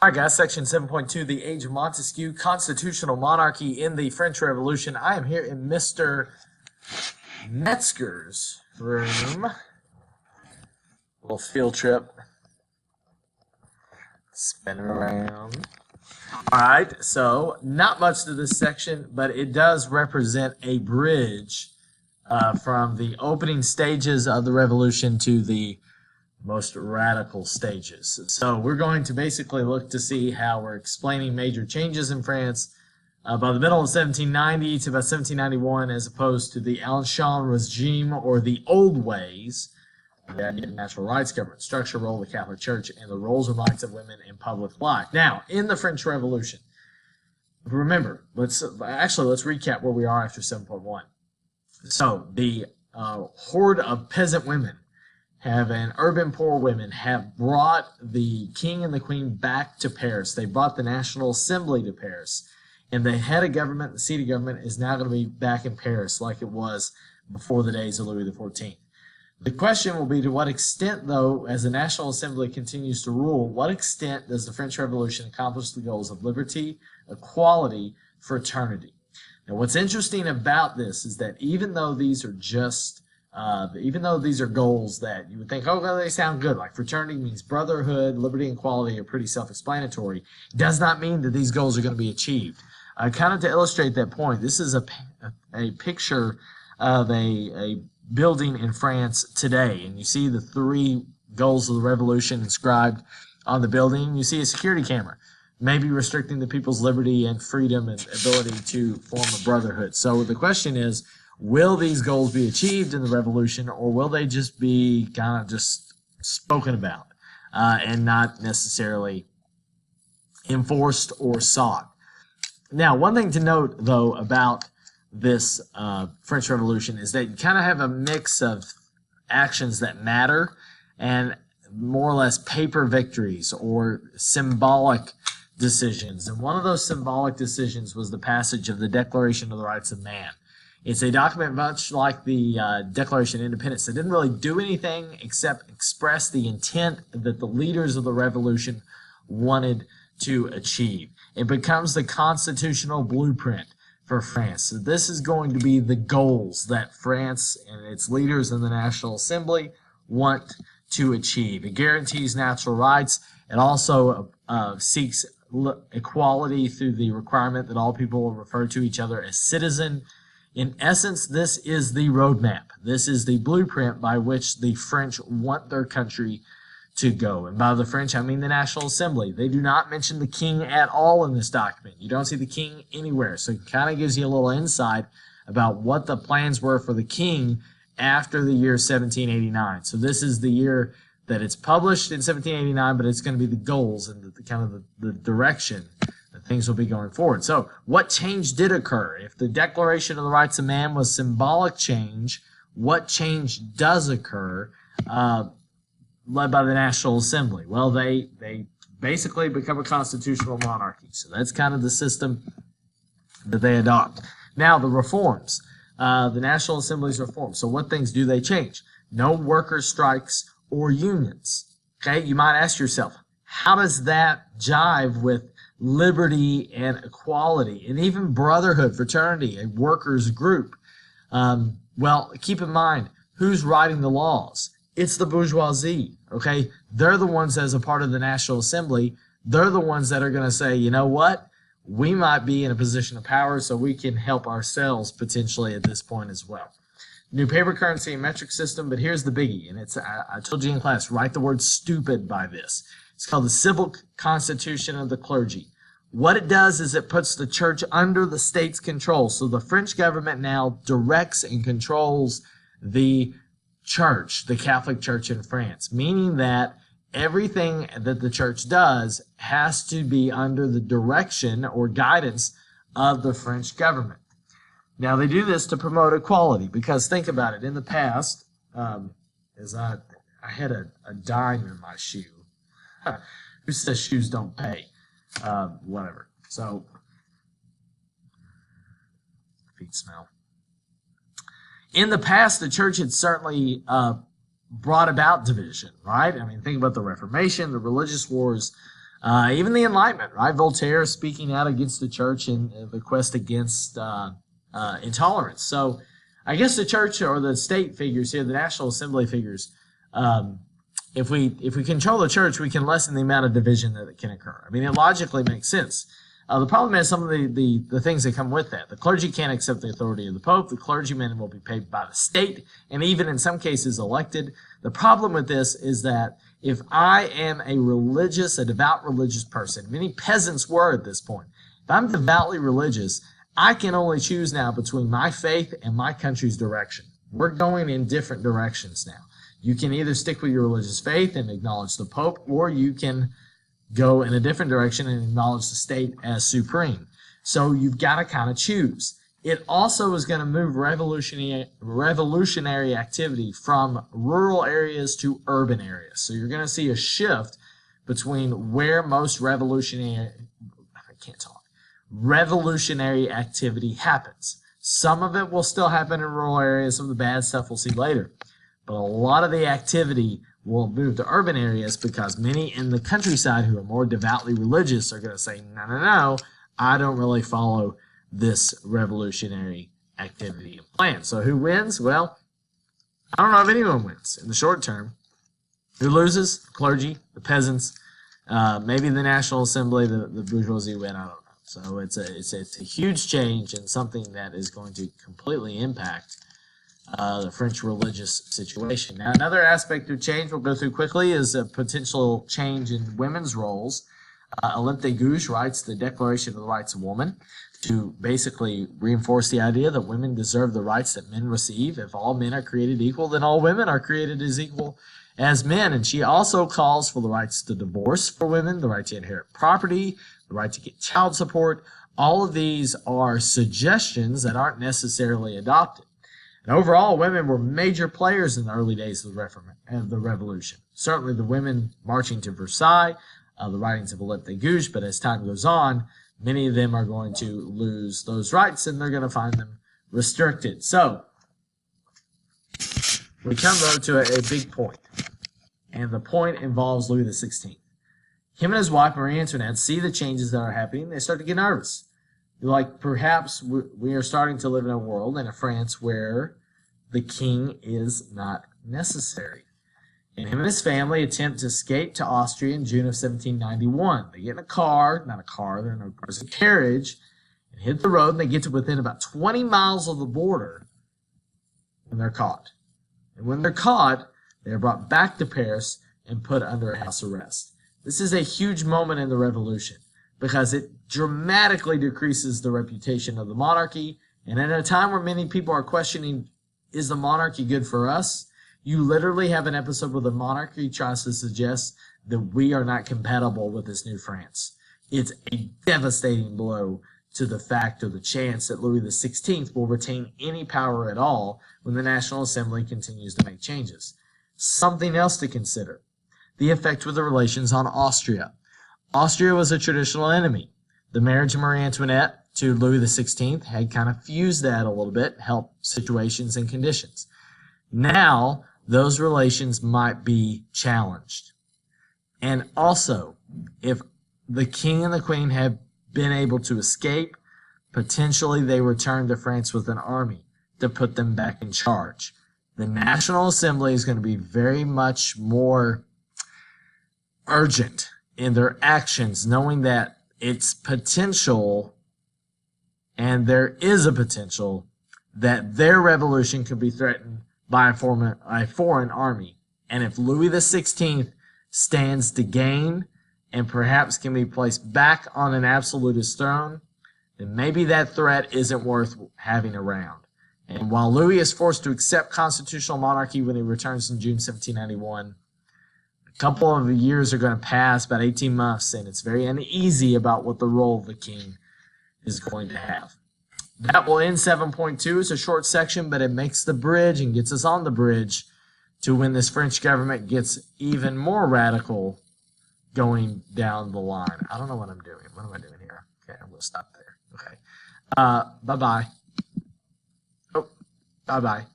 All right, guys, section 7.2, the age of Montesquieu, constitutional monarchy in the French Revolution. I am here in Mr. Metzger's room. Little field trip. Spin around. All right, so not much to this section, but it does represent a bridge from the opening stages of the revolution to the most radical stages. So we're going to basically look to see how we're explaining major changes in France by the middle of 1790 to about 1791, as opposed to the Ancien regime or the old ways, the natural rights government structure, role of the Catholic Church, and the roles and rights of women in public life. Now, in the French Revolution, remember, let's recap where we are after 7.1. So the horde of peasant women and urban poor women have brought the king and the queen back to Paris. They brought the National Assembly to Paris. And the head of government, the seat of government, is now going to be back in Paris like it was before the days of Louis XIV. The question will be, to what extent, though, as the National Assembly continues to rule, what extent does the French Revolution accomplish the goals of liberty, equality, fraternity? Now, what's interesting about this is that even though these are goals that you would think, oh, well, they sound good, like fraternity means brotherhood, liberty and equality are pretty self-explanatory, it does not mean that these goals are going to be achieved. Kind of to illustrate that point, this is a picture of a building in France today, and you see the three goals of the revolution inscribed on the building. You see a security camera, maybe restricting the people's liberty and freedom and ability to form a brotherhood. So the question is, will these goals be achieved in the revolution, or will they just be kind of just spoken about and not necessarily enforced or sought? Now, one thing to note, though, about this French Revolution is that you kind of have a mix of actions that matter and more or less paper victories or symbolic decisions. And one of those symbolic decisions was the passage of the Declaration of the Rights of Man. It's a document much like the Declaration of Independence that didn't really do anything except express the intent that the leaders of the revolution wanted to achieve. It becomes the constitutional blueprint for France. So this is going to be the goals that France and its leaders in the National Assembly want to achieve. It guarantees natural rights. It also seeks equality through the requirement that all people will refer to each other as citizen. In essence, this is the roadmap. This is the blueprint by which the French want their country to go. And by the French, I mean the National Assembly. They do not mention the king at all in this document. You don't see the king anywhere. So it kind of gives you a little insight about what the plans were for the king after the year 1789. So this is the year that it's published in 1789, but it's going to be the goals and the direction that things will be going forward. So what change did occur? If the Declaration of the Rights of Man was symbolic change, what change does occur led by the National Assembly? Well, they basically become a constitutional monarchy. So that's kind of the system that they adopt. Now, the reforms. The National Assembly's reforms. So what things do they change? No workers' strikes or unions. Okay, you might ask yourself, how does that jive with liberty and equality and even brotherhood, fraternity, a workers' group? Well, keep in mind, who's writing the laws? It's the bourgeoisie, okay? They're the ones, as a part of the National Assembly, they're the ones that are going to say, you know what? We might be in a position of power, so we can help ourselves potentially at this point as well. New paper currency and metric system, but here's the biggie, and it's I told you in class, write the word stupid by this. It's called the Civil Constitution of the Clergy. What it does is it puts the church under the state's control. So the French government now directs and controls the church, the Catholic Church in France, meaning that everything that the church does has to be under the direction or guidance of the French government. Now, they do this to promote equality, because think about it. In the past, as I had a dime in my shoe. Who says shoes don't pay? Whatever. So, feet smell. In the past, the church had certainly brought about division, right? I mean, think about the Reformation, the religious wars, Even the Enlightenment, right? Voltaire speaking out against the church and the quest against intolerance. So I guess the church or the state figures here, the National Assembly figures, if we control the church, we can lessen the amount of division that can occur. I mean, it logically makes sense. The problem is some of the things that come with that. The clergy can't accept the authority of the Pope. The clergymen will be paid by the state and even in some cases elected. The problem with this is that if I am a devout religious person, many peasants were at this point, if I'm devoutly religious, I can only choose now between my faith and my country's direction. We're going in different directions now. You can either stick with your religious faith and acknowledge the Pope, or you can go in a different direction and acknowledge the state as supreme. So you've got to kind of choose. It also is going to move revolutionary activity from rural areas to urban areas. So you're going to see a shift between where most revolutionary activity happens. Some of it will still happen in rural areas. Some of the bad stuff we'll see later. But a lot of the activity will move to urban areas because many in the countryside who are more devoutly religious are going to say, no, I don't really follow this revolutionary activity and plan. So who wins? Well, I don't know if anyone wins in the short term. Who loses? The clergy, the peasants, maybe the National Assembly, the bourgeoisie win. I don't know. So it's a huge change and something that is going to completely impact the French religious situation. Now, another aspect of change we'll go through quickly is a potential change in women's roles. Olympe de Gouges writes the Declaration of the Rights of Woman to basically reinforce the idea that women deserve the rights that men receive. If all men are created equal, then all women are created as equal as men. And she also calls for the rights to divorce for women, the right to inherit property, the right to get child support. All of these are suggestions that aren't necessarily adopted. And overall, women were major players in the early days of the Revolution. Certainly the women marching to Versailles, the writings of Olympe de Gouges, but as time goes on, many of them are going to lose those rights and they're going to find them restricted. So, we come though to a big point, and the point involves Louis XVI. Him and his wife, Marie Antoinette, see the changes that are happening. They start to get nervous. Like, perhaps we are starting to live in a world, in a France, where the king is not necessary. And him and his family attempt to escape to Austria in June of 1791. They get in a car, not a car, they're in a carriage, and hit the road, and they get to within about 20 miles of the border, and they're caught. And when they're caught, they are brought back to Paris and put under house arrest. This is a huge moment in the Revolution, because it dramatically decreases the reputation of the monarchy. And at a time where many people are questioning, is the monarchy good for us? You literally have an episode where the monarchy tries to suggest that we are not compatible with this new France. It's a devastating blow to the fact or the chance that Louis XVI will retain any power at all when the National Assembly continues to make changes. Something else to consider: the effect with the relations on Austria. Austria was a traditional enemy. The marriage of Marie Antoinette to Louis XVI had kind of fused that a little bit, helped situations and conditions. Now, those relations might be challenged. And also, if the king and the queen have been able to escape, potentially they return to France with an army to put them back in charge. The National Assembly is going to be very much more urgent in their actions, knowing that it's potential, and there is a potential, that their revolution could be threatened by a foreign army. And if Louis XVI stands to gain and perhaps can be placed back on an absolutist throne, then maybe that threat isn't worth having around. And while Louis is forced to accept constitutional monarchy when he returns in June 1791, a couple of years are going to pass, about 18 months, and it's very uneasy about what the role of the king is going to have. That will end 7.2. It's a short section, but it makes the bridge and gets us on the bridge to when this French government gets even more radical going down the line. I don't know what I'm doing. What am I doing here? Okay, I'm going to stop there. Okay. Bye-bye. Oh, bye-bye.